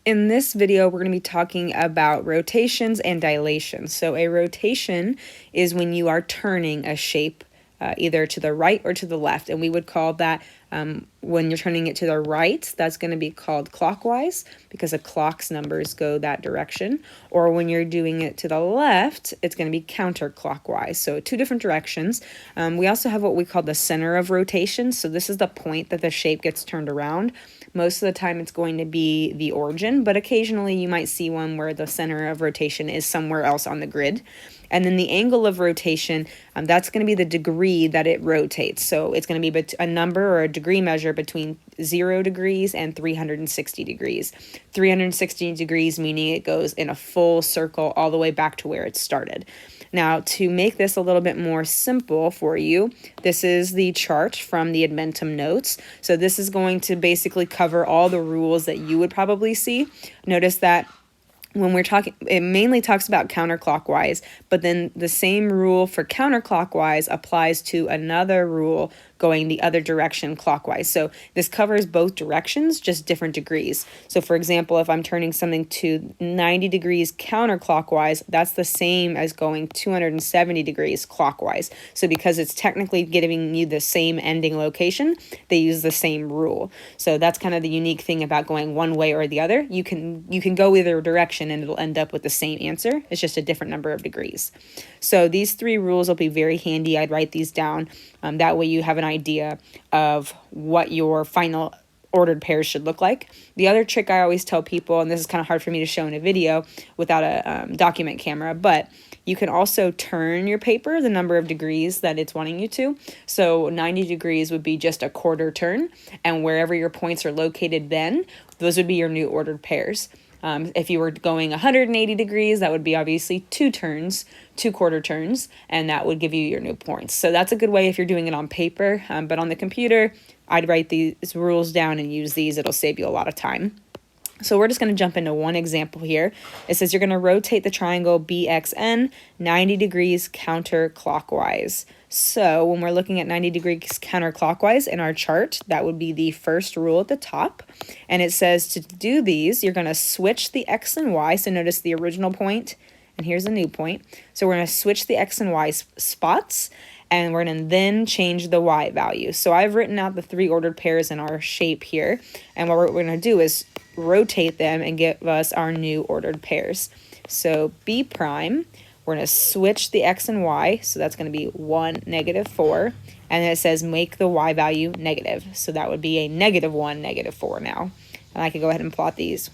In this video, we're going to be talking about rotations and dilations. So a rotation is when you are turning a shape either to the right or to the left. And we would call that, when you're turning it to the right, that's going to be called clockwise because a clock's numbers go that direction. Or when you're doing it to the left, it's going to be counterclockwise. So two different directions. We also have what we call the center of rotation. So this is the point that the shape gets turned around. Most of the time it's going to be the origin, but occasionally you might see one where the center of rotation is somewhere else on the grid. And then the angle of rotation, that's going to be the degree that it rotates. So it's going to be a number or a degree measure between 0 degrees and 360 degrees. 360 degrees meaning it goes in a full circle all the way back to where it started. Now, to make this a little bit more simple for you, this is the chart from the Edmentum notes. So this is going to basically cover all the rules that you would probably see. Notice that when we're talking, it mainly talks about counterclockwise, but then the same rule for counterclockwise applies to another rule going the other direction clockwise. So this covers both directions, just different degrees. So for example, if I'm turning something to 90 degrees counterclockwise, that's the same as going 270 degrees clockwise. So because it's technically giving you the same ending location, they use the same rule. So that's kind of the unique thing about going one way or the other. You can go either direction and it'll end up with the same answer. It's just a different number of degrees. So these three rules will be very handy. I'd write these down. That way you have an idea of what your final ordered pairs should look like. The other trick I always tell people, and this is kind of hard for me to show in a video without a document camera, but you can also turn your paper the number of degrees that it's wanting you to. So 90 degrees would be just a quarter turn, and wherever your points are located then, those would be your new ordered pairs. If you were going 180 degrees, that would be obviously 2 turns, 2 quarter turns, and that would give you your new points. So that's a good way if you're doing it on paper, but on the computer, I'd write these rules down and use these. It'll save you a lot of time. So we're just going to jump into one example here. It says you're going to rotate the triangle BXN 90 degrees counterclockwise. So when we're looking at 90 degrees counterclockwise in our chart, that would be the first rule at the top. And it says to do these, you're going to switch the X and Y. So notice the original point, and here's a new point. So we're going to switch the X and Y spots, and we're going to then change the Y value. So I've written out the 3 ordered pairs in our shape here. And what we're going to do is rotate them and give us our new ordered pairs. So B prime, we're going to switch the X and Y. So that's going to be 1, -4. And then it says make the Y value negative. So that would be a -1, -4 now. And I can go ahead and plot these.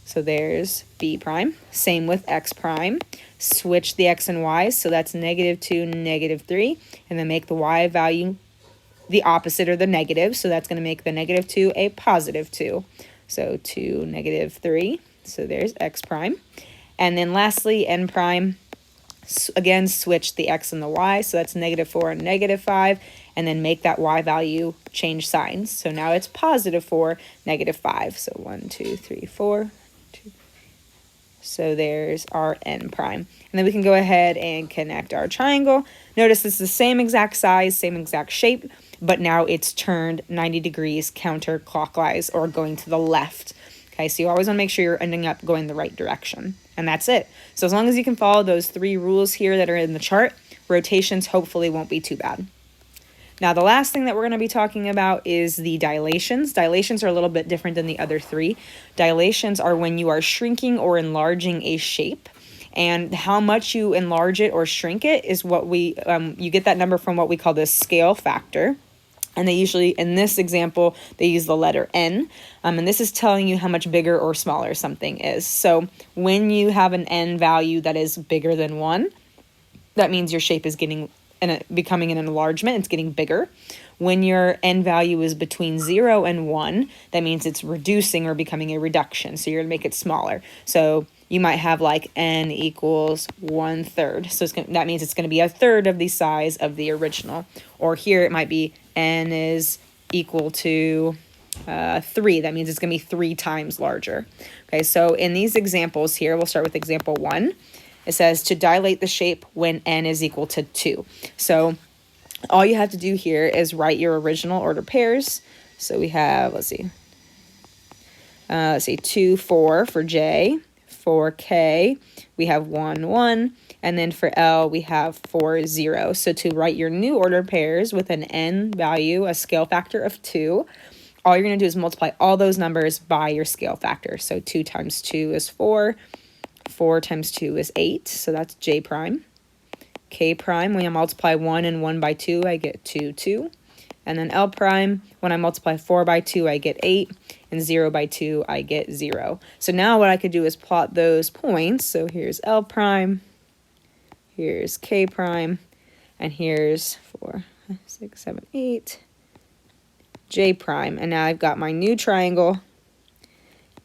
So there's B prime. Same with X prime. Switch the X and Y. So that's -2, -3. And then make the Y value the opposite or the negative. So that's going to make the -2 a +2. So 2, -3. So there's X prime. And then lastly, N prime. Again, switch the X and the Y. So that's -4 and -5. And then make that Y value change signs. So now it's +4, -5. So 1, 2, 3, 4. So there's our N prime. And then we can go ahead and connect our triangle. Notice this is the same exact size, same exact shape, but now it's turned 90 degrees counterclockwise or going to the left. Okay, so you always want to make sure you're ending up going the right direction. And that's it. So as long as you can follow those 3 rules here that are in the chart, rotations hopefully won't be too bad. Now, the last thing that we're going to be talking about is the dilations. Dilations are a little bit different than the other 3. Dilations are when you are shrinking or enlarging a shape. And how much you enlarge it or shrink it is what you get that number from what we call the scale factor. And they usually, in this example, they use the letter N. And this is telling you how much bigger or smaller something is. So when you have an N value that is bigger than 1, that means your shape is becoming an enlargement. It's getting bigger. When your N value is between 0 and 1, that means it's reducing or becoming a reduction. So you're going to make it smaller. So you might have like N equals 1/3. So that means it's going to be 1/3 of the size of the original. Or here it might be N is equal to 3. That means it's going to be 3 times larger. Okay, so in these examples here, we'll start with example 1. It says to dilate the shape when N is equal to 2. So all you have to do here is write your original order pairs. So we have, let's see, let's see, 2, 4 for J. For K, we have 1, 1. And then for L, we have 4, 0. So to write your new ordered pairs with an n value, a scale factor of 2, all you're going to do is multiply all those numbers by your scale factor. So 2 times 2 is 4. 4 times 2 is 8. So that's J prime. K prime, when I multiply 1 and 1 by 2, I get 2, 2. And then L prime, when I multiply 4 by 2, I get 8. And 0 by 2, I get 0. So now what I could do is plot those points. So here's L prime, here's K prime, and here's 4, 6, 7, 8, J prime. And now I've got my new triangle,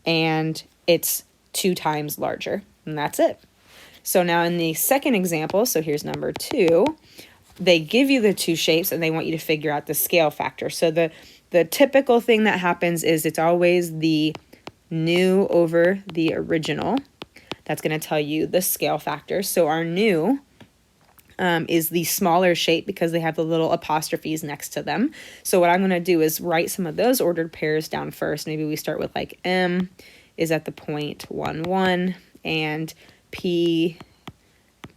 and it's 2 times larger. And that's it. So now in the second example, so here's number 2, they give you the two shapes and they want you to figure out the scale factor. So the typical thing that happens is it's always the new over the original. That's going to tell you the scale factor. So our new is the smaller shape because they have the little apostrophes next to them. So what I'm going to do is write some of those ordered pairs down first. Maybe we start with like M is at the point 1, 1, and P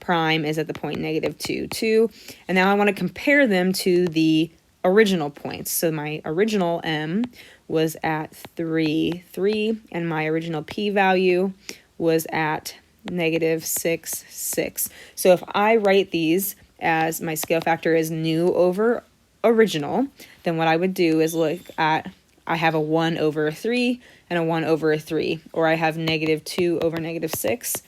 prime is at the point negative 2, 2. And now I want to compare them to the original points. So my original M was at 3, 3, and my original P value was at negative 6, 6. So if I write these as my scale factor is new over original, then what I would do is look at, I have a 1 over 3 and a 1 over 3, or I have negative 2 over negative 6.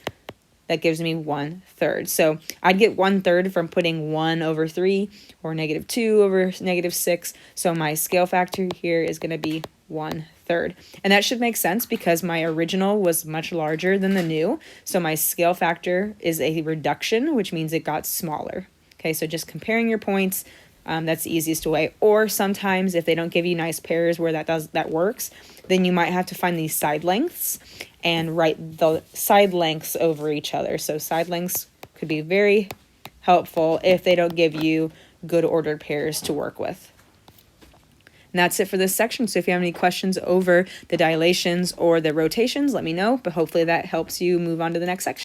That gives me 1/3. So I'd get 1/3 from putting 1 over 3 or negative 2 over negative 6. So my scale factor here is going to be 1/3. And that should make sense because my original was much larger than the new. So my scale factor is a reduction, which means it got smaller. Okay, so just comparing your points, that's the easiest way. Or sometimes if they don't give you nice pairs where that works, then you might have to find these side lengths and write the side lengths over each other. So side lengths could be very helpful if they don't give you good ordered pairs to work with. And that's it for this section. So if you have any questions over the dilations or the rotations, let me know. But hopefully that helps you move on to the next section.